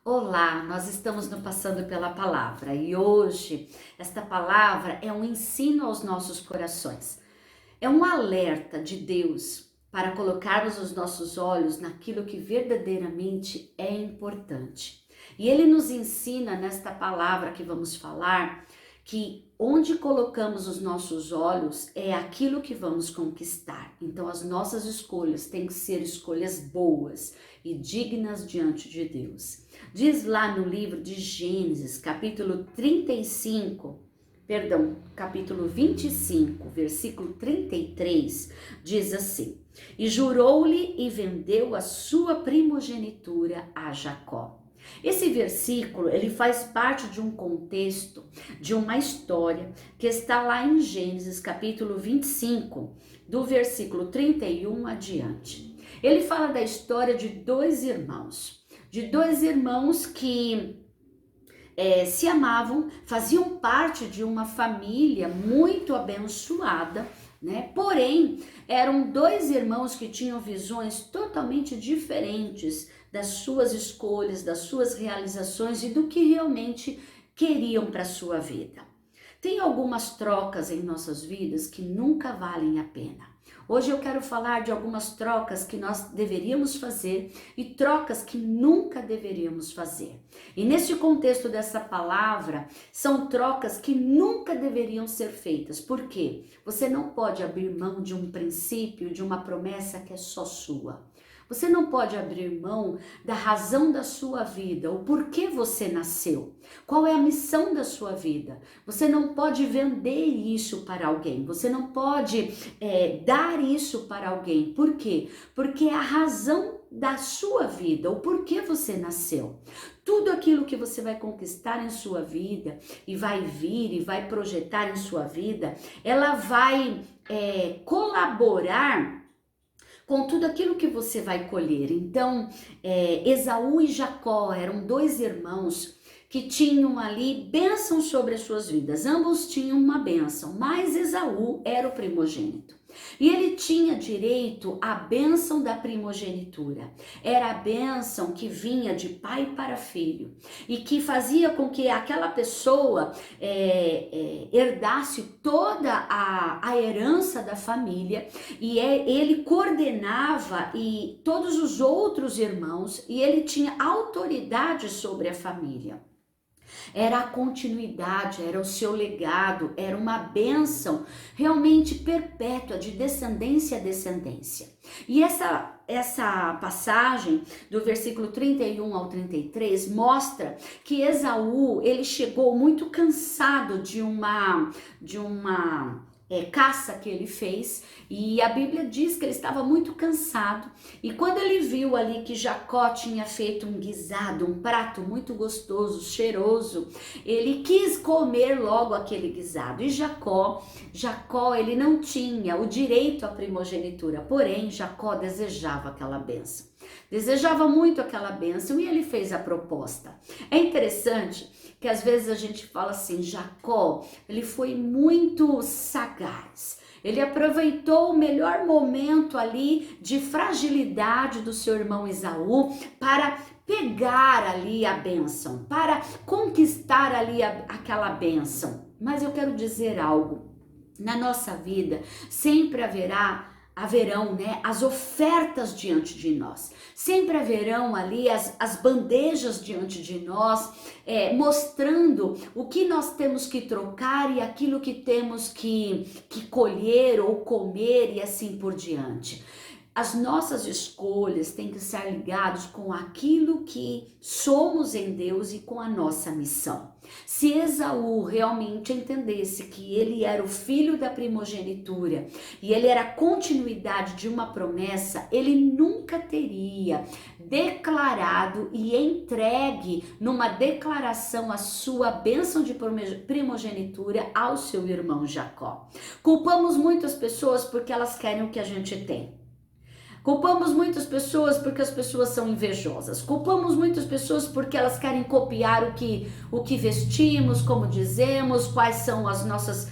Olá, nós estamos no Passando pela Palavra e hoje esta palavra é um ensino aos nossos corações. É um alerta de Deus para colocarmos os nossos olhos naquilo que verdadeiramente é importante. E ele nos ensina nesta palavra que vamos falar que onde colocamos os nossos olhos é aquilo que vamos conquistar. Então as nossas escolhas têm que ser escolhas boas e dignas diante de Deus. Diz lá no livro de Gênesis, capítulo 25, versículo 33, diz assim: E jurou-lhe e vendeu a sua primogenitura a Jacó. Esse versículo, ele faz parte de um contexto, de uma história que está lá em Gênesis capítulo 25, do versículo 31 adiante. Ele fala da história de dois irmãos que se amavam, faziam parte de uma família muito abençoada, né? Porém, eram dois irmãos que tinham visões totalmente diferentes das suas escolhas, das suas realizações e do que realmente queriam para a sua vida. Tem algumas trocas em nossas vidas que nunca valem a pena. Hoje eu quero falar de algumas trocas que nós deveríamos fazer e trocas que nunca deveríamos fazer. E nesse contexto dessa palavra, são trocas que nunca deveriam ser feitas. Por quê? Você não pode abrir mão de um princípio, de uma promessa que é só sua. Você não pode abrir mão da razão da sua vida, o porquê você nasceu, qual é a missão da sua vida. Você não pode vender isso para alguém, você não pode dar isso para alguém. Por quê? Porque é a razão da sua vida, o porquê você nasceu. Tudo aquilo que você vai conquistar em sua vida e vai vir e vai projetar em sua vida, ela vai colaborar com tudo aquilo que você vai colher. Então, Esaú e Jacó eram dois irmãos que tinham ali bênção sobre as suas vidas. Ambos tinham uma bênção, mas Esaú era o primogênito. E ele tinha direito à bênção da primogenitura. Era a bênção que vinha de pai para filho e que fazia com que aquela pessoa herdasse toda a herança da família, e ele coordenava e todos os outros irmãos, e ele tinha autoridade sobre a família. Era a continuidade, era o seu legado, era uma bênção realmente perpétua, de descendência a descendência. E essa passagem do versículo 31 ao 33 mostra que Esaú, ele chegou muito cansado de uma caça que ele fez, e a Bíblia diz que ele estava muito cansado, e quando ele viu ali que Jacó tinha feito um guisado, um prato muito gostoso, cheiroso, ele quis comer logo aquele guisado. E Jacó ele não tinha o direito à primogenitura, porém Jacó desejava aquela bênção. Desejava muito aquela bênção e ele fez a proposta. É interessante que às vezes a gente fala assim, Jacó, ele foi muito sagaz. Ele aproveitou o melhor momento ali de fragilidade do seu irmão Esaú para pegar ali a bênção, para conquistar ali aquela bênção. Mas eu quero dizer algo, na nossa vida sempre haverão, né, as ofertas diante de nós, sempre haverão ali as bandejas diante de nós, mostrando o que nós temos que trocar e aquilo que temos que colher ou comer e assim por diante. As nossas escolhas têm que estar ligadas com aquilo que somos em Deus e com a nossa missão. Se Esaú realmente entendesse que ele era o filho da primogenitura e ele era a continuidade de uma promessa, ele nunca teria declarado e entregue numa declaração a sua bênção de primogenitura ao seu irmão Jacó. Culpamos muitas pessoas porque elas querem o que a gente tem. Culpamos muitas pessoas porque as pessoas são invejosas. Culpamos muitas pessoas porque elas querem copiar o que vestimos, como dizemos, quais são os nossos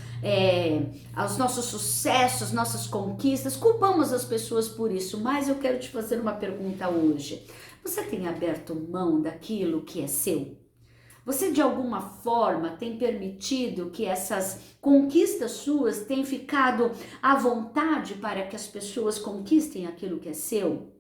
sucessos, nossas conquistas. Culpamos as pessoas por isso, mas eu quero te fazer uma pergunta hoje. Você tem aberto mão daquilo que é seu? Você de alguma forma tem permitido que essas conquistas suas tenham ficado à vontade para que as pessoas conquistem aquilo que é seu?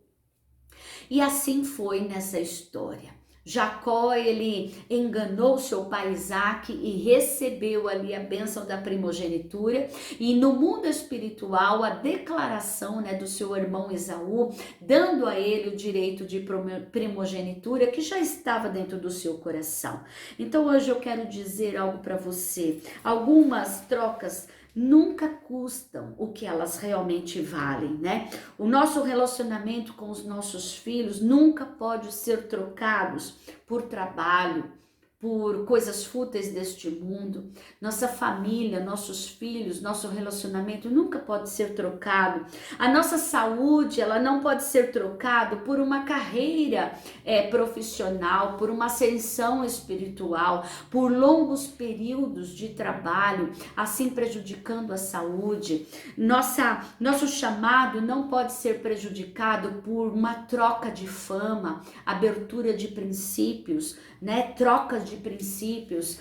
E assim foi nessa história. Jacó, ele enganou seu pai Isaque e recebeu ali a bênção da primogenitura, e no mundo espiritual a declaração, né, do seu irmão Esaú, dando a ele o direito de primogenitura que já estava dentro do seu coração. Então hoje eu quero dizer algo para você. Algumas trocas nunca custam o que elas realmente valem, né? O nosso relacionamento com os nossos filhos nunca pode ser trocados por trabalho, por coisas fúteis deste mundo. Nossa família, nossos filhos, nosso relacionamento nunca pode ser trocado. A nossa saúde, ela não pode ser trocado por uma carreira profissional, por uma ascensão espiritual, por longos períodos de trabalho, assim prejudicando a saúde. Nosso chamado não pode ser prejudicado por uma troca de fama, abertura de princípios, né? Trocas de princípios,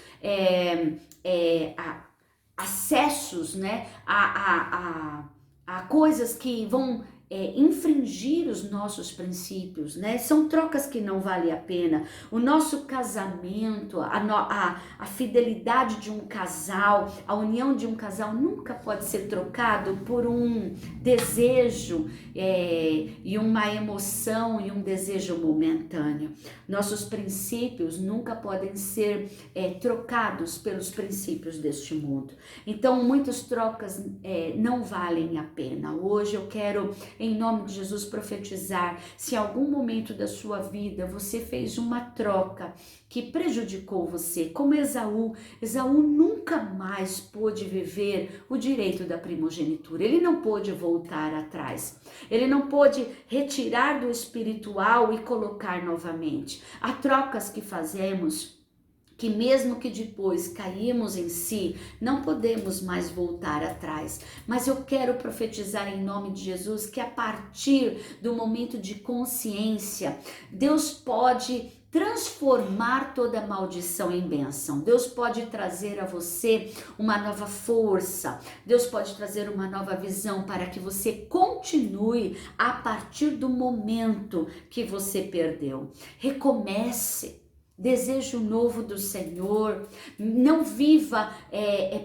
acessos, né? A coisas que vão infringir os nossos princípios, né? São trocas que não vale a pena. O nosso casamento, a fidelidade de um casal, a união de um casal nunca pode ser trocado por um desejo e uma emoção e um desejo momentâneo. Nossos princípios nunca podem ser trocados pelos princípios deste mundo. Então, muitas trocas não valem a pena. Hoje eu quero, em nome de Jesus, profetizar: se em algum momento da sua vida você fez uma troca que prejudicou você, como Esaú nunca mais pôde viver o direito da primogenitura. Ele não pôde voltar atrás. Ele não pôde retirar do espiritual e colocar novamente. Há trocas que fazemos que mesmo que depois caímos em si, não podemos mais voltar atrás. Mas eu quero profetizar em nome de Jesus que a partir do momento de consciência, Deus pode transformar toda maldição em bênção. Deus pode trazer a você uma nova força. Deus pode trazer uma nova visão para que você continue a partir do momento que você perdeu. Recomece. Desejo novo do Senhor. Não viva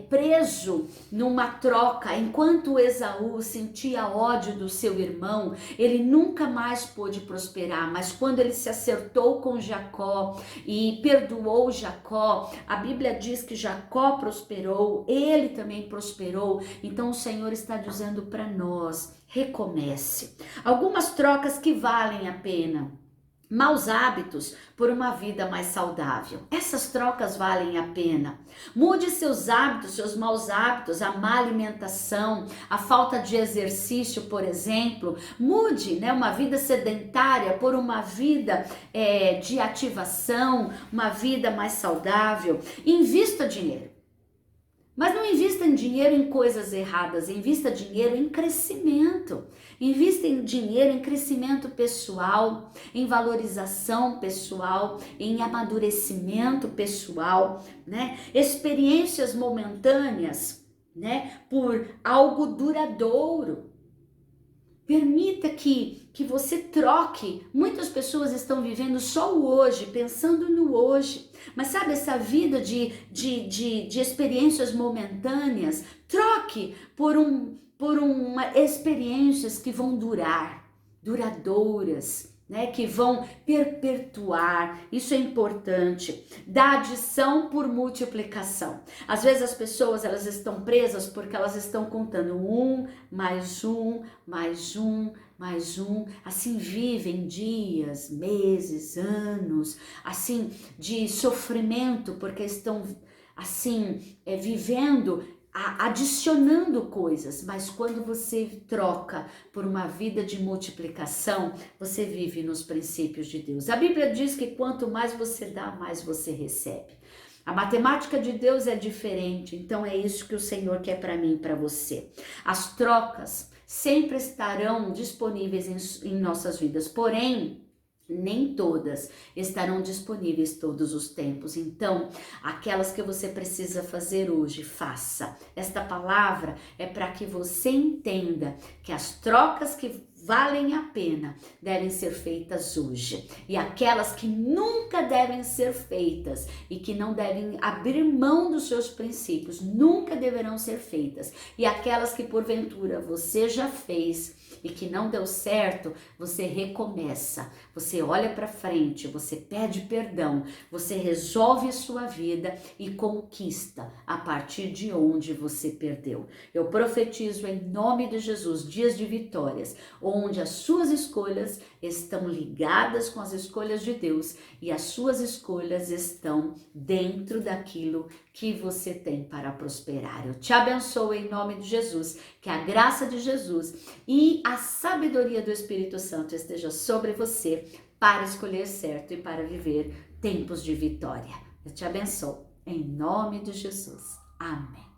preso numa troca. Enquanto Esaú sentia ódio do seu irmão, ele nunca mais pôde prosperar. Mas quando ele se acertou com Jacó e perdoou Jacó, a Bíblia diz que Jacó prosperou, ele também prosperou. Então o Senhor está dizendo para nós: recomece. Algumas trocas que valem a pena. Maus hábitos por uma vida mais saudável. Essas trocas valem a pena. Mude seus hábitos, seus maus hábitos, a má alimentação, a falta de exercício, por exemplo. Mude, né, uma vida sedentária por uma vida de ativação, uma vida mais saudável. Invista dinheiro. Mas não invista em dinheiro em coisas erradas, invista dinheiro em crescimento. Invista em dinheiro em crescimento pessoal, em valorização pessoal, em amadurecimento pessoal, né? Experiências momentâneas, né? Por algo duradouro. Permita que você troque. Muitas pessoas estão vivendo só o hoje, pensando no hoje. Mas sabe, essa vida de experiências momentâneas, troque por experiências que vão durar, duradouras, né? Que vão perpetuar. Isso é importante. Da adição por multiplicação. Às vezes as pessoas, elas estão presas porque elas estão contando um, mais um, mais um, mais um, assim vivem dias, meses, anos, assim de sofrimento, porque estão assim vivendo, adicionando coisas. Mas quando você troca por uma vida de multiplicação, você vive nos princípios de Deus. A Bíblia diz que quanto mais você dá, mais você recebe. A matemática de Deus é diferente, então é isso que o Senhor quer para mim e para você. As trocas sempre estarão disponíveis em nossas vidas, porém, Nem todas estarão disponíveis todos os tempos. Então, aquelas que você precisa fazer hoje, faça. Esta palavra é para que você entenda que as trocas que valem a pena devem ser feitas hoje. E aquelas que nunca devem ser feitas e que não devem abrir mão dos seus princípios, nunca deverão ser feitas. E aquelas que porventura você já fez e que não deu certo, você recomeça, você olha para frente, você pede perdão, você resolve a sua vida e conquista a partir de onde você perdeu. Eu profetizo em nome de Jesus dias de vitórias, onde as suas escolhas estão ligadas com as escolhas de Deus e as suas escolhas estão dentro daquilo que você tem para prosperar. Eu te abençoo em nome de Jesus, que a graça de Jesus e a sabedoria do Espírito Santo esteja sobre você para escolher certo e para viver tempos de vitória. Eu te abençoo em nome de Jesus. Amém.